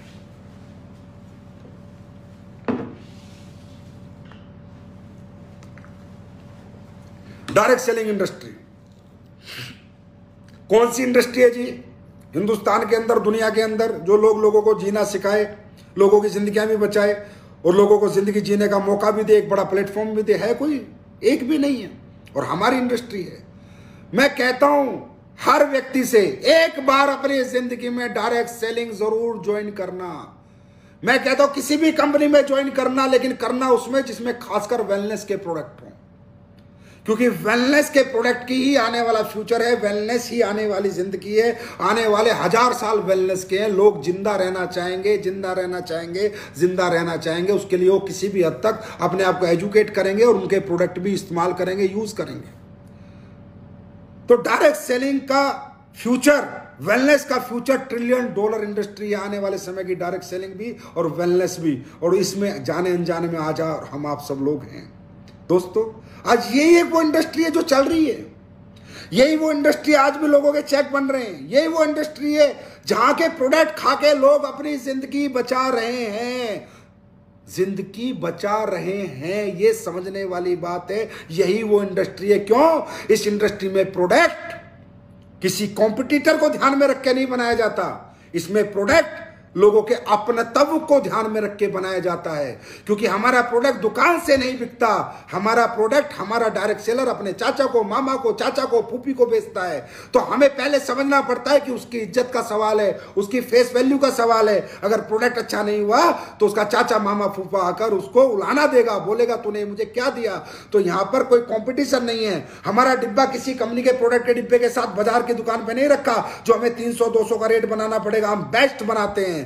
डायरेक्ट सेलिंग इंडस्ट्री कौन सी इंडस्ट्री है जी? हिंदुस्तान के अंदर, दुनिया के अंदर जो लोगों को जीना सिखाए, लोगों की जिंदगियां भी बचाए और लोगों को जिंदगी जीने का मौका भी दे, एक बड़ा प्लेटफॉर्म भी दे, है कोई? एक भी नहीं है। और हमारी इंडस्ट्री है। मैं कहता हूं हर व्यक्ति से एक बार अपनी जिंदगी में डायरेक्ट सेलिंग जरूर ज्वाइन करना। मैं कहता हूं किसी भी कंपनी में ज्वाइन करना, लेकिन करना उसमें जिसमें खासकर वेलनेस के प्रोडक्ट हो। क्योंकि वेलनेस के प्रोडक्ट की ही आने वाला फ्यूचर है, वेलनेस ही आने वाली जिंदगी है, आने वाले 1000 साल वेलनेस के हैं। लोग जिंदा रहना चाहेंगे, जिंदा रहना चाहेंगे, जिंदा रहना चाहेंगे। उसके लिए वो किसी भी हद तक अपने आप को एजुकेट करेंगे और उनके प्रोडक्ट भी इस्तेमाल करेंगे, यूज करेंगे। तो डायरेक्ट सेलिंग का फ्यूचर, वेलनेस का फ्यूचर $1 ट्रिलियन इंडस्ट्री है आने वाले समय की, डायरेक्ट सेलिंग भी और वेलनेस भी। और इसमें जाने अनजाने में आज हम आप सब लोग हैं दोस्तों। आज यही एक वो इंडस्ट्री है जो चल रही है, यही वो इंडस्ट्री आज भी लोगों के चेक बन रहे हैं, यही वो इंडस्ट्री है जहां के प्रोडक्ट खा के लोग अपनी जिंदगी बचा रहे हैं, जिंदगी बचा रहे हैं। ये समझने वाली बात है, यही वो इंडस्ट्री है। क्यों? इस इंडस्ट्री में प्रोडक्ट किसी कॉम्पिटिटर को ध्यान में रख के नहीं बनाया जाता, इसमें प्रोडक्ट लोगों के अपनत्व को ध्यान में रख के बनाया जाता है। क्योंकि हमारा प्रोडक्ट दुकान से नहीं बिकता, हमारा प्रोडक्ट हमारा डायरेक्ट सेलर अपने चाचा को, मामा को, चाचा को, फूफी को बेचता है। तो हमें पहले समझना पड़ता है कि उसकी इज्जत का सवाल है, उसकी फेस वैल्यू का सवाल है। अगर प्रोडक्ट अच्छा नहीं हुआ तो उसका चाचा, मामा, फूफा आकर उसको उलाना देगा, बोलेगा तूने मुझे क्या दिया। तो यहां पर कोई कॉम्पिटिशन नहीं है। हमारा डिब्बा किसी कंपनी के प्रोडक्ट के डिब्बे के साथ बाजार की दुकान पर नहीं रखा जो हमें 300-200 का रेट बनाना पड़ेगा। हम बेस्ट बनाते हैं,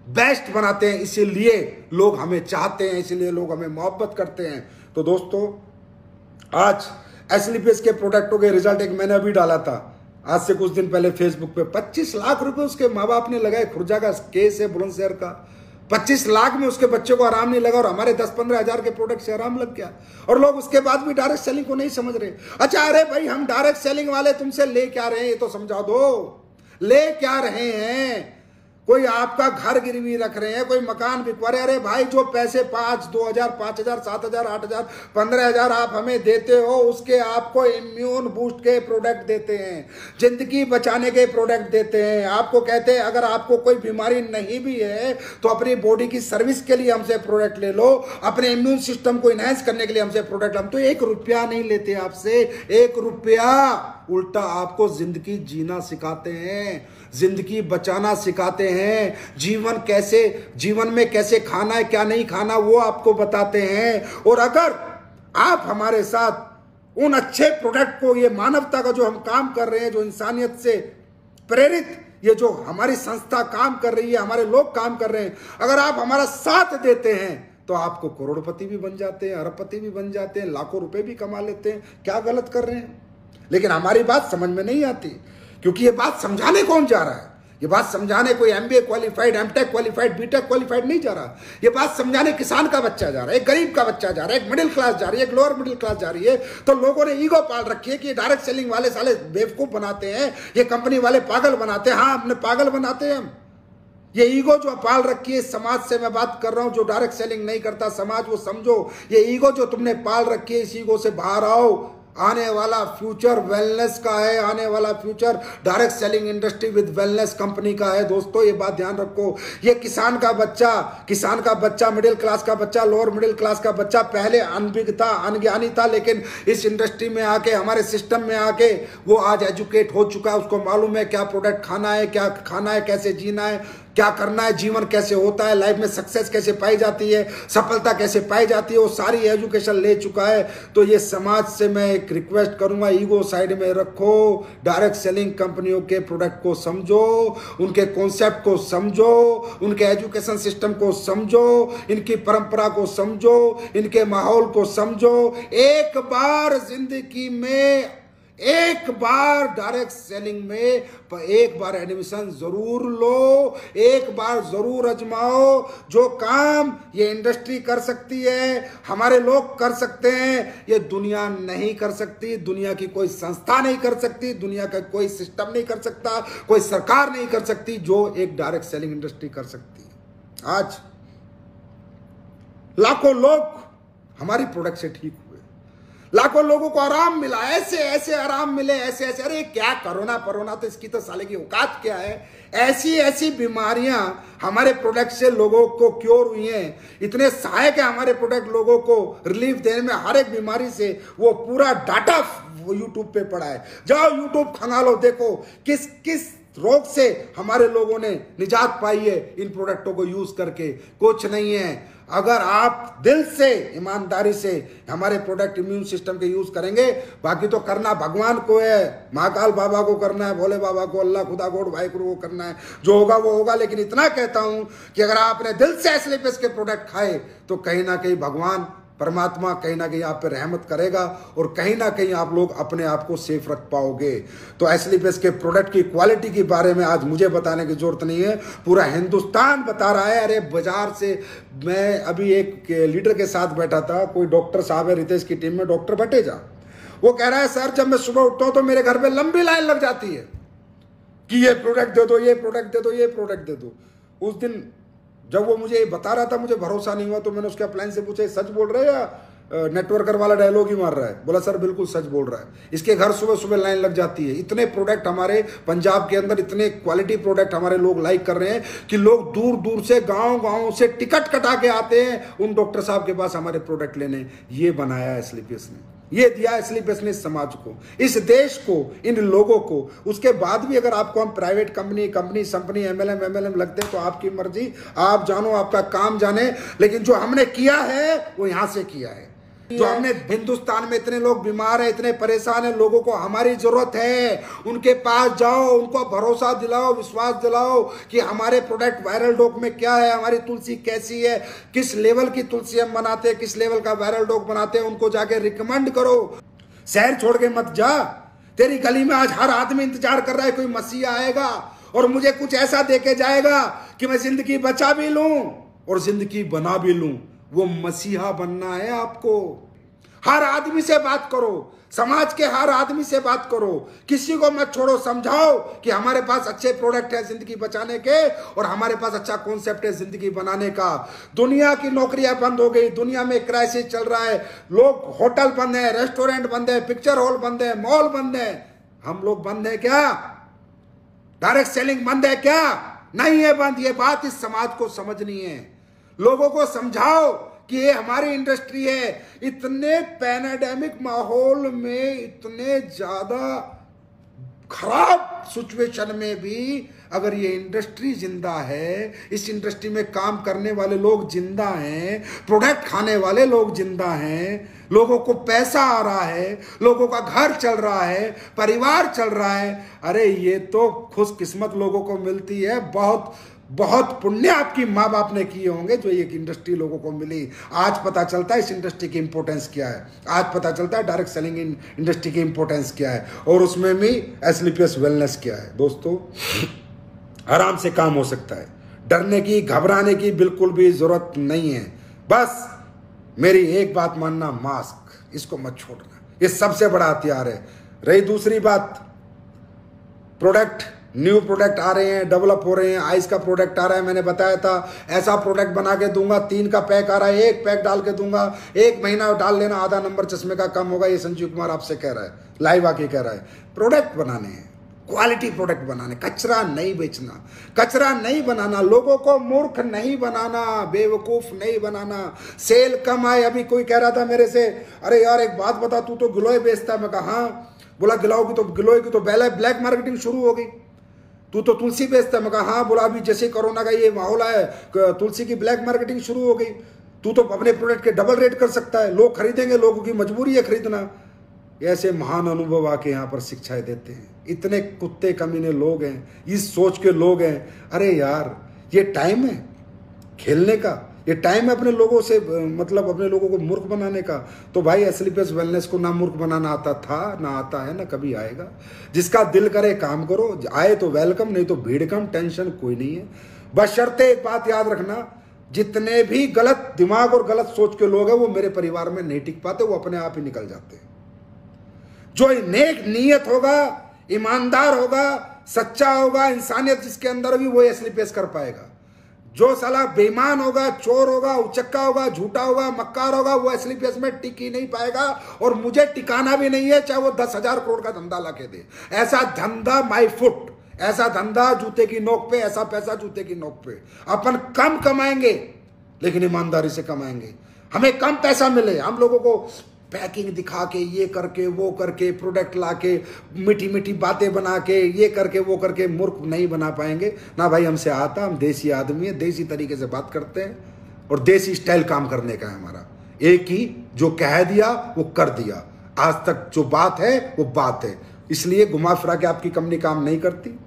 बेस्ट बनाते हैं, इसीलिए लोग हमें चाहते हैं, इसीलिए लोग हमें मोहब्बत करते हैं। तो दोस्तों, आज एसलीपीएस के प्रोडक्टों के रिजल्ट एक मैंने अभी डाला था, आज से कुछ दिन पहले फेसबुक पे 25 लाख रुपए उसके माँ बाप ने लगाए। खुर्जा का केस है बुलंदशहर का, 25 लाख में उसके बच्चे को आराम नहीं लगा और हमारे 10-15 हजार के प्रोडक्ट से आराम लग गया। और लोग उसके बाद भी डायरेक्ट सेलिंग को नहीं समझ रहे। अच्छा, अरे भाई हम डायरेक्ट सेलिंग वाले तुमसे ले क्या रहे हैं, ये तो समझा दो। ले क्या रहे हैं? कोई आपका घर गिरवी रख रहे हैं, कोई मकान बिकवा रहे। अरे भाई, जो पैसे 5, 2000, 5000, 7000, 8000, 15000 आप हमें देते हो, उसके आपको इम्यून बूस्ट के प्रोडक्ट देते हैं, जिंदगी बचाने के प्रोडक्ट देते हैं। आपको कहते हैं अगर आपको कोई बीमारी नहीं भी है तो अपनी बॉडी की सर्विस के लिए हमसे प्रोडक्ट ले लो, अपने इम्यून सिस्टम को इनहेंस करने के लिए हमसे प्रोडक्ट। हम तो 1 रुपया नहीं लेते आपसे, 1 रुपया, उल्टा आपको जिंदगी जीना सिखाते हैं, जिंदगी बचाना सिखाते हैं, जीवन में कैसे खाना है, क्या नहीं खाना, वो आपको बताते हैं। और अगर आप हमारे साथ उन अच्छे प्रोडक्ट को, ये मानवता का जो हम काम कर रहे हैं, जो इंसानियत से प्रेरित ये जो हमारी संस्था काम कर रही है, हमारे लोग काम कर रहे हैं, अगर आप हमारा साथ देते हैं तो आपको करोड़पति भी बन जाते हैं, अरबपति भी बन जाते हैं, लाखों रुपए भी कमा लेते हैं। क्या गलत कर रहे हैं? लेकिन हमारी बात समझ में नहीं आती, क्योंकि ये बात समझाने कौन जा रहा है? ये बात समझाने कोई MBA qualified, MTech qualified, BTech qualified नहीं जा रहा। ये बात समझाने किसान का बच्चा जा रहा है, एक गरीब का बच्चा जा रहा है, एक मिडिल क्लास जा रही है, एक लोअर मिडिल क्लास जा रही है। तो लोगों ने ईगो पाल रखी है कि डायरेक्ट सेलिंग वाले साले बेवकूफ बनाते हैं, ये कंपनी वाले पागल बनाते हैं। हाँ, हमने पागल बनाते हैं हम। ये ईगो जो पाल रखी है, समाज से मैं बात कर रहा हूं जो डायरेक्ट सेलिंग नहीं करता समाज, वो समझो ये ईगो जो तुमने पाल रखी है, इस ईगो से बाहर आओ। आने वाला फ्यूचर वेलनेस का है, आने वाला future direct selling industry with wellness company का है। दोस्तों, ये बात ध्यान रखो। ये किसान का बच्चा, मिडिल क्लास का बच्चा, लोअर मिडिल क्लास का बच्चा पहले अनभिज्ञ था, अनज्ञानी था, लेकिन इस इंडस्ट्री में आके, हमारे सिस्टम में आके वो आज एजुकेट हो चुका है। उसको मालूम है क्या प्रोडक्ट खाना है, क्या खाना है, कैसे जीना है, क्या करना है, जीवन कैसे होता है, लाइफ में सक्सेस कैसे पाई जाती है, सफलता कैसे पाई जाती है, वो सारी एजुकेशन ले चुका है। तो ये समाज से मैं एक रिक्वेस्ट करूंगा, ईगो साइड में रखो, डायरेक्ट सेलिंग कंपनियों के प्रोडक्ट को समझो, उनके कॉन्सेप्ट को समझो, उनके एजुकेशन सिस्टम को समझो, इनकी परंपरा को समझो, इनके माहौल को समझो। एक बार जिंदगी में, एक बार डायरेक्ट सेलिंग में, एक बार एडमिशन जरूर लो, एक बार जरूर आजमाओ। जो काम ये इंडस्ट्री कर सकती है, हमारे लोग कर सकते हैं, ये दुनिया नहीं कर सकती, दुनिया की कोई संस्था नहीं कर सकती, दुनिया का कोई सिस्टम नहीं कर सकता, कोई सरकार नहीं कर सकती, जो एक डायरेक्ट सेलिंग इंडस्ट्री कर सकती है। आज लाखों लोग हमारी प्रोडक्ट से ठीक हुए, लाखों लोगों को आराम मिला, ऐसे ऐसे आराम मिले, ऐसे ऐसे। अरे क्या कोरोना तो इसकी तो साले की औकात क्या है। ऐसी ऐसी बीमारियां हमारे प्रोडक्ट से लोगों को क्योर हुई हैं, इतने सहायक है हमारे प्रोडक्ट लोगों को रिलीफ देने में। हर एक बीमारी से वो पूरा डाटा वो यूट्यूब पे पड़ा है, जाओ यूट्यूब खंगालो, देखो किस किस रोग से हमारे लोगों ने निजात पाई है इन प्रोडक्टों को यूज करके। कुछ नहीं है, अगर आप दिल से ईमानदारी से हमारे प्रोडक्ट इम्यून सिस्टम के यूज करेंगे, बाकी तो करना भगवान को है, महाकाल बाबा को करना है, भोले बाबा को, अल्लाह खुदा गोड भाई को करना है, जो होगा वो होगा। लेकिन इतना कहता हूं कि अगर आपने दिल से एस्लीपियस के प्रोडक्ट खाए तो कहीं ना कहीं भगवान परमात्मा कहीं ना कहीं आप पे रहमत करेगा और कहीं ना कहीं आप लोग अपने आप को सेफ रख पाओगे। तो एस्लीपियस के प्रोडक्ट की क्वालिटी के बारे में आज मुझे बताने की जरूरत नहीं है, पूरा हिंदुस्तान बता रहा है। अरे बाजार से मैं अभी एक लीडर के साथ बैठा था, कोई डॉक्टर साहब है रितेश की टीम में, डॉक्टर भटेजा, वो कह रहा है सर जब मैं सुबह उठता हूं तो मेरे घर पे लंबी लाइन लग जाती है कि ये प्रोडक्ट दे दो, ये प्रोडक्ट दे दो, ये प्रोडक्ट दे दो। उस दिन जब वो मुझे बता रहा था मुझे भरोसा नहीं हुआ, तो मैंने उसके अपलाइन से पूछा सच बोल रहे हैं या नेटवर्कर वाला डायलॉग ही मार रहा है? बोला सर बिल्कुल सच बोल रहा है। इसके घर सुबह सुबह लाइन लग जाती है। इतने प्रोडक्ट हमारे पंजाब के अंदर, इतने क्वालिटी प्रोडक्ट हमारे लोग लाइक कर रहे हैं कि लोग दूर दूर से गांव से टिकट कटा के आते हैं उन डॉक्टर साहब के पास हमारे प्रोडक्ट लेने। ये बनाया है एस्लीपियस ने, ये दिया एस्लीपियस ने इस समाज को, इस देश को, इन लोगों को। उसके बाद भी अगर आपको हम प्राइवेट कंपनी एमएलएम लगते हैं तो आपकी मर्जी, आप जानो, आपका काम जाने। लेकिन जो हमने किया है वो यहां से किया है। जो हमने, हिंदुस्तान में इतने लोग बीमार हैं, इतने परेशान हैं, लोगों को हमारी जरूरत है। उनके पास जाओ, उनको भरोसा दिलाओ, विश्वास दिलाओ कि हमारे प्रोडक्ट वायरल डॉग में क्या है, हमारी तुलसी कैसी है, किस लेवल की तुलसी हम बनाते हैं, किस लेवल का वायरल डॉग बनाते हैं, उनको जाके रिकमेंड करो। शहर छोड़ के मत जा। तेरी गली में आज हर आदमी इंतजार कर रहा है कोई मसीहा आएगा और मुझे कुछ ऐसा देके जाएगा कि मैं जिंदगी बचा भी लूं और जिंदगी बना भी लूं। वो मसीहा बनना है आपको। हर आदमी से बात करो, समाज के हर आदमी से बात करो, किसी को मत छोड़ो। समझाओ कि हमारे पास अच्छे प्रोडक्ट है जिंदगी बचाने के और हमारे पास अच्छा कॉन्सेप्ट है जिंदगी बनाने का। दुनिया की नौकरियां बंद हो गई, दुनिया में क्राइसिस चल रहा है, लोग, होटल बंद है, रेस्टोरेंट बंद है, पिक्चर हॉल बंद है, मॉल बंद है। हम लोग बंद है क्या? डायरेक्ट सेलिंग बंद है क्या? नहीं है बंद। ये बात इस समाज को समझनी है। लोगों को समझाओ कि ये हमारी इंडस्ट्री है। इतने पैंडेमिक माहौल में, इतने ज्यादा खराब सिचुएशन में भी अगर ये इंडस्ट्री जिंदा है, इस इंडस्ट्री में काम करने वाले लोग जिंदा हैं, प्रोडक्ट खाने वाले लोग जिंदा हैं, लोगों को पैसा आ रहा है, लोगों का घर चल रहा है, परिवार चल रहा है, अरे ये तो खुशकिस्मत लोगों को मिलती है। बहुत बहुत पुण्य आपकी माँ बाप ने किए होंगे जो ये इंडस्ट्री लोगों को मिली। आज पता चलता है इस इंडस्ट्री की इंपॉर्टेंस क्या है, आज पता चलता है डायरेक्ट सेलिंग इंडस्ट्री की इंपॉर्टेंस क्या है और उसमें भी एस्लीपियस वेलनेस क्या है। दोस्तों, आराम से काम हो सकता है, डरने की, घबराने की बिल्कुल भी जरूरत नहीं है। बस मेरी एक बात मानना, मास्क, इसको मत छोड़ना, ये सबसे बड़ा हथियार है। रही दूसरी बात, प्रोडक्ट, न्यू प्रोडक्ट आ रहे हैं, डेवलप हो रहे हैं, आइस का प्रोडक्ट आ रहा है, मैंने बताया था ऐसा प्रोडक्ट बना के दूंगा, 3 का पैक आ रहा है, 1 पैक डाल के दूंगा, 1 महीना डाल लेना, आधा नंबर चश्मे का कम होगा। ये संजीव कुमार आपसे कह रहा है, लाइव आके कह रहा है। प्रोडक्ट बनाने हैं, क्वालिटी प्रोडक्ट बनाने, कचरा नहीं बेचना, कचरा नहीं बनाना, लोगों को मूर्ख नहीं बनाना, बेवकूफ नहीं बनाना। सेल कम आए, अभी कोई कह रहा था मेरे से, अरे यार एक बात बता, तू तो गिलोय बेचता है। मैं कहा हाँ। बोला गिलोय की तो ब्लैक मार्केटिंग शुरू हो गई, तू तो तुलसी बेचता है। मैं कहा हाँ। बोला अभी जैसे कोरोना का ये माहौल है, तुलसी की ब्लैक मार्केटिंग शुरू हो गई, तू तो अपने प्रोडक्ट के डबल रेट कर सकता है, लोग खरीदेंगे, लोगों की मजबूरी है खरीदना। ऐसे महान अनुभव आके यहाँ पर शिक्षाएं देते हैं। इतने कुत्ते कमीने लोग हैं, इस सोच के लोग हैं। अरे यार ये टाइम है खेलने का, ये टाइम है अपने लोगों से, मतलब अपने लोगों को मूर्ख बनाने का। तो भाई एस्लीपियस वेलनेस को ना मूर्ख बनाना आता था, ना आता है, ना कभी आएगा। जिसका दिल करे काम करो, आए तो वेलकम, नहीं तो भीड़ कम, टेंशन कोई नहीं है। बशर्ते एक बात याद रखना, जितने भी गलत दिमाग और गलत सोच के लोग हैं वो मेरे परिवार में नहीं टिक पाते, वो अपने आप ही निकल जाते हैं। जो नेक नीयत होगा, ईमानदार होगा, सच्चा होगा, इंसानियत जिसके अंदर होगी, वो एस्लीपियस कर पाएगा। जो साला बेईमान होगा, चोर होगा, उचक्का होगा, झूठा होगा, मक्कार होगा, वो एस्लीपियस में टिक ही नहीं पाएगा और मुझे टिकाना भी नहीं है, चाहे वो 10,000 करोड़ का धंधा ला के दे। ऐसा धंधा माई फुट, ऐसा धंधा जूते की नोक पे, ऐसा पैसा जूते की नोक पे। अपन कम कमाएंगे लेकिन ईमानदारी से कमाएंगे। हमें कम पैसा मिले, हम लोगों को पैकिंग दिखा के, ये करके, वो करके, प्रोडक्ट ला के, मीठी मीठी बातें बना के, ये करके, वो करके मूर्ख नहीं बना पाएंगे ना भाई। हमसे आता, हम देसी आदमी है, देसी तरीके से बात करते हैं, और देसी स्टाइल काम करने का है हमारा। एक ही जो कह दिया वो कर दिया, आज तक जो बात है वो बात है। इसलिए घुमा फिरा के आपकी कंपनी काम नहीं करती।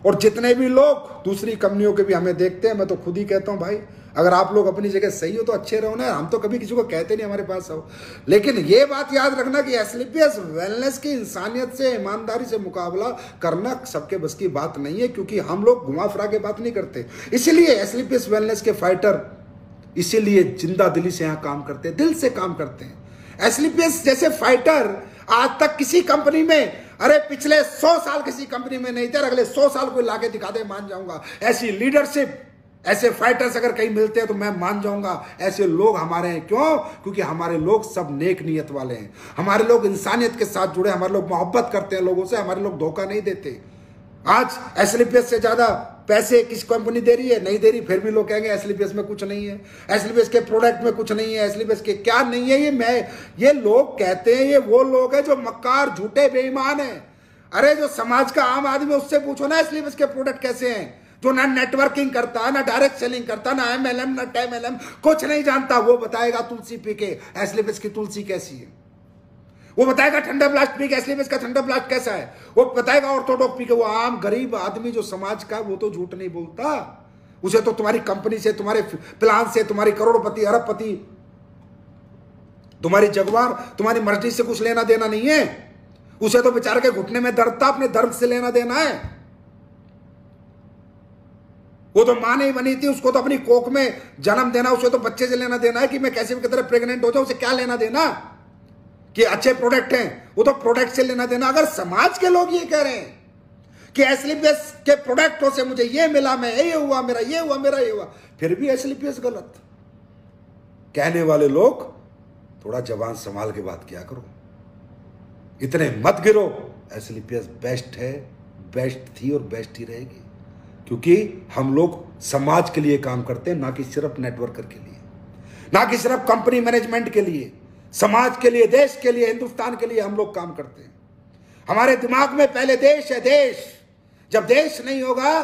और जितने भी लोग दूसरी कंपनियों के भी हमें देखते हैं, मैं तो खुद ही कहता हूं भाई, अगर आप लोग अपनी जगह सही हो तो अच्छे रहो ना, हम तो कभी किसी को कहते नहीं हमारे पास आओ। लेकिन ये बात याद रखना कि एसलीपीएस वेलनेस की इंसानियत से, ईमानदारी से मुकाबला करना सबके बस की बात नहीं है, क्योंकि हम लोग घुमा फिरा के बात नहीं करते। इसीलिए एसलीपीएस वेलनेस के फाइटर इसीलिए जिंदा दिली से यहाँ काम करते हैं, दिल से काम करते हैं। एसलीपीएस जैसे फाइटर आज तक किसी कंपनी में, अरे पिछले 100 साल किसी कंपनी में नहीं थे, अगले 100 साल कोई लाके दिखा दे मान जाऊंगा। ऐसी लीडरशिप, ऐसे फाइटर्स अगर कहीं मिलते हैं तो मैं मान जाऊंगा ऐसे लोग हमारे हैं। क्यों? क्योंकि हमारे लोग सब नेक नीयत वाले हैं, हमारे लोग इंसानियत के साथ जुड़े, हमारे लोग मोहब्बत करते हैं लोगों से, हमारे लोग धोखा नहीं देते। आज एसलीपीएस से ज्यादा पैसे किस कंपनी दे रही है? नहीं दे रही, फिर भी लोग कहेंगे एसलीपीएस में कुछ नहीं है, एसलीपीएस के प्रोडक्ट में कुछ नहीं है, एसलीपीएस के क्या नहीं है। ये लोग कहते हैं, ये वो लोग हैं जो मक्कार, झूठे, बेईमान हैं। अरे जो समाज का आम आदमी है उससे पूछो ना एसलीपीएस के प्रोडक्ट कैसे हैं, जो ना नेटवर्किंग करता है, ना डायरेक्ट सेलिंग करता, ना एमएलएम, ना टेमएलएम, कुछ नहीं जानता, वो बताएगा तुलसी पी के एसलीपीएस की तुलसी कैसी है। वो बताएगा ठंडा ब्लास्ट पी के एसलीपीएस का ठंडा ब्लास्ट कैसा है। वो बताएगा ऑर्थोडॉक्स पी के। वो आम गरीब आदमी जो समाज का, वो तो झूठ नहीं बोलता। उसे तो तुम्हारी कंपनी से, तुम्हारे प्लान से, तुम्हारी करोड़पति, अरबपति, तुम्हारी जगवार, तुम्हारी मर्जी से कुछ लेना देना नहीं है। उसे तो बेचारे के घुटने में दर्द था, अपने दर्द से लेना देना है। वो तो मां नहीं बनी थी, उसको तो अपनी कोख में जन्म देना, उसे तो बच्चे से लेना देना है कि मैं कैसे भी तरह प्रेग्नेंट हो जाऊं, उसे क्या लेना देना कि अच्छे प्रोडक्ट हैं, वो तो प्रोडक्ट से लेना देना। अगर समाज के लोग ये कह रहे हैं कि एसलीपीएस के प्रोडक्टों से मुझे ये मिला, मैं ये हुआ, मेरा ये हुआ, मेरा ये हुआ, फिर भी एसलीपीएस गलत। कहने वाले लोग थोड़ा जबान संभाल के बात किया करो, इतने मत गिरो। एसलीपीएस बेस्ट है, बेस्ट थी और बेस्ट ही रहेगी, क्योंकि हम लोग समाज के लिए काम करते हैं, ना कि सिर्फ नेटवर्कर के लिए, ना कि सिर्फ कंपनी मैनेजमेंट के लिए, समाज के लिए, देश के लिए, हिंदुस्तान के लिए हम लोग काम करते हैं। हमारे दिमाग में पहले देश है, देश। जब देश नहीं होगा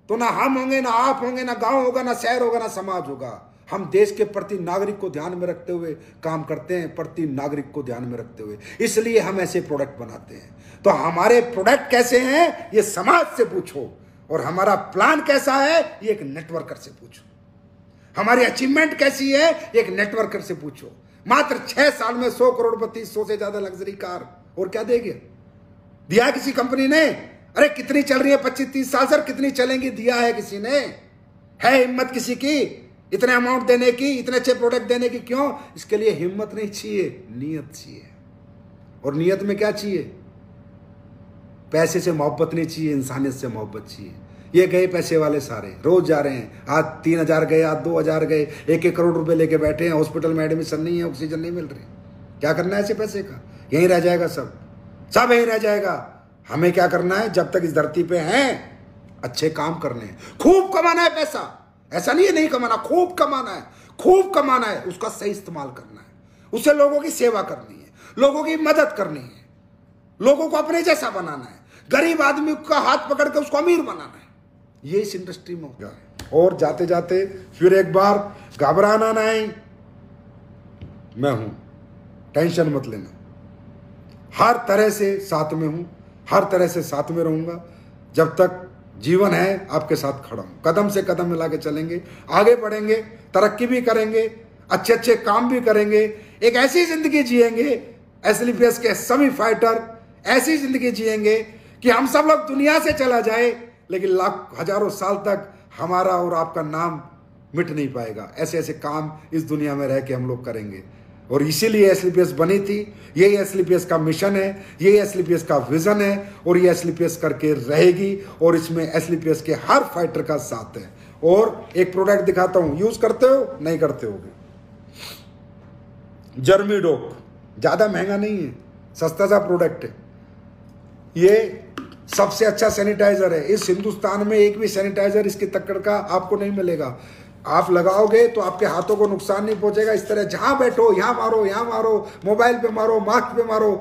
तो ना हम होंगे, ना आप होंगे, ना गांव होगा, ना शहर होगा, ना समाज होगा। हम देश के प्रति नागरिक को ध्यान में रखते हुए काम करते हैं, प्रति नागरिक को ध्यान में रखते हुए, इसलिए हम ऐसे प्रोडक्ट बनाते हैं। तो हमारे प्रोडक्ट कैसे हैं ये समाज से पूछो, और हमारा प्लान कैसा है ये एक नेटवर्कर से पूछो। हमारी अचीवमेंट कैसी है एक नेटवर्कर से पूछो। मात्र 6 साल में 100 करोड़पति, 100 से ज्यादा लग्जरी कार, और क्या देंगे? दिया किसी कंपनी ने? अरे कितनी चल रही है 25-30 साल सर, कितनी चलेंगी? दिया है किसी ने? है हिम्मत किसी की इतने अमाउंट देने की, इतने अच्छे प्रोडक्ट देने की? क्यों? इसके लिए हिम्मत नहीं चाहिए, नीयत चाहिए। और नीयत में क्या चाहिए? पैसे से मोहब्बत नहीं चाहिए, इंसानियत से मोहब्बत चाहिए। ये गए पैसे वाले सारे, रोज जा रहे हैं, आज 3000 गए, आज 2000 गए, 1-1 करोड़ रुपए लेके बैठे हैं, हॉस्पिटल में एडमिशन नहीं है, ऑक्सीजन नहीं मिल रही। क्या करना है ऐसे पैसे का? यहीं रह जाएगा, सब सब यहीं रह जाएगा। हमें क्या करना है? जब तक इस धरती पे हैं, अच्छे काम करने हैं, खूब कमाना है पैसा। ऐसा नहीं है नहीं कमाना, खूब कमाना है, खूब कमाना है, उसका सही इस्तेमाल करना है, उससे लोगों की सेवा करनी है, लोगों की मदद करनी है, लोगों को अपने जैसा बनाना है, गरीब आदमी का हाथ पकड़ के उसको अमीर बनाना है। ये इस इंडस्ट्री में हो गया है। और जाते जाते फिर एक बार, घबराना नहीं, मैं हूं, टेंशन मत लेना, हर तरह से साथ में हूं, हर तरह से साथ में रहूंगा। जब तक जीवन है आपके साथ खड़ा हूं, कदम से कदम मिला के चलेंगे, आगे बढ़ेंगे, तरक्की भी करेंगे, अच्छे अच्छे काम भी करेंगे, एक ऐसी जिंदगी जिएंगे, एसलीपीएस के सभी फाइटर ऐसी जिंदगी जिएंगे कि हम सब लोग दुनिया से चला जाए, लेकिन लाख हजारों साल तक हमारा और आपका नाम मिट नहीं पाएगा। ऐसे ऐसे काम इस दुनिया में रह के हम लोग करेंगे। और इसीलिए एसलीपीएस बनी थी, यही एसलीपीएस का मिशन है, यही एसलीपीएस का विजन है, और ये एसलीपीएस करके रहेगी। और इसमें एसलीपीएस के हर फाइटर का साथ है। और एक प्रोडक्ट दिखाता हूं, यूज करते हो? नहीं करते होगे। जर्मीडोक, ज्यादा महंगा नहीं है, सस्ता सा प्रोडक्ट है। ये सबसे अच्छा सैनिटाइजर है। इस हिंदुस्तान में एक भी सैनिटाइजर इसकी टक्कर का आपको नहीं मिलेगा। आप लगाओगे तो आपके हाथों को नुकसान नहीं पहुंचेगा। इस तरह जहां बैठो यहाँ मारो, यहाँ मारो, मोबाइल पे मारो, मास्क पे मारो।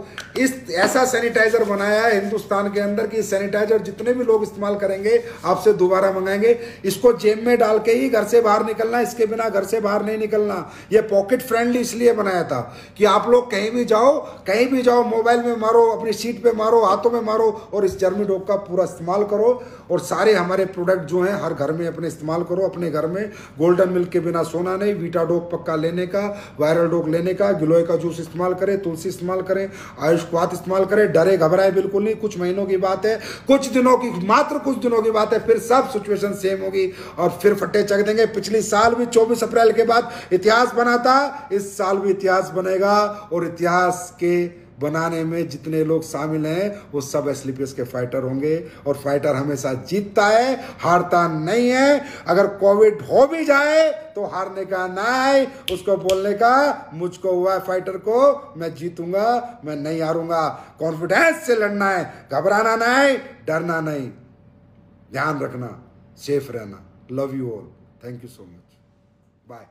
ऐसा सैनिटाइजर बनाया है हिंदुस्तान के अंदर कि सैनिटाइजर जितने भी लोग इस्तेमाल करेंगे आपसे दोबारा मंगाएंगे। इसको जेब में डाल के ही घर से बाहर निकलना, इसके बिना घर से बाहर नहीं निकलना। ये पॉकेट फ्रेंडली इसलिए बनाया था कि आप लोग कहीं भी जाओ, मोबाइल में मारो, अपनी सीट पे मारो, हाथों में मारो और इस जर्मी डॉग का पूरा इस्तेमाल करो। और सारे हमारे प्रोडक्ट जो हैं हर घर में अपने इस्तेमाल करो। अपने घर में गोल्डन मिल्क के बिना सोना नहीं, वीटा डॉग पक्का लेने का, वायरल डॉग लेने का, गिलोय का जूस इस्तेमाल करें, तुलसी इस्तेमाल करें, आयुष क्वाथ इस्तेमाल करें। डरे घबराए बिल्कुल नहीं, कुछ महीनों की बात है, मात्र कुछ दिनों की बात है, फिर सब सिचुएशन सेम होगी और फिर फट्टे चक देंगे। पिछली साल भी 24 अप्रैल के बाद इतिहास बना था, इस साल भी इतिहास बनेगा। और इतिहास के बनाने में जितने लोग शामिल हैं वो सब एसलीपीएस के फाइटर होंगे। और फाइटर हमेशा जीतता है, हारता नहीं है। अगर कोविड हो भी जाए तो हारने का ना है, उसको बोलने का मुझको हुआ है फाइटर को, मैं जीतूंगा, मैं नहीं हारूंगा। कॉन्फिडेंस से लड़ना है, घबराना नहीं, डरना नहीं, ध्यान रखना, सेफ रहना। Love you all, thank you so much, bye.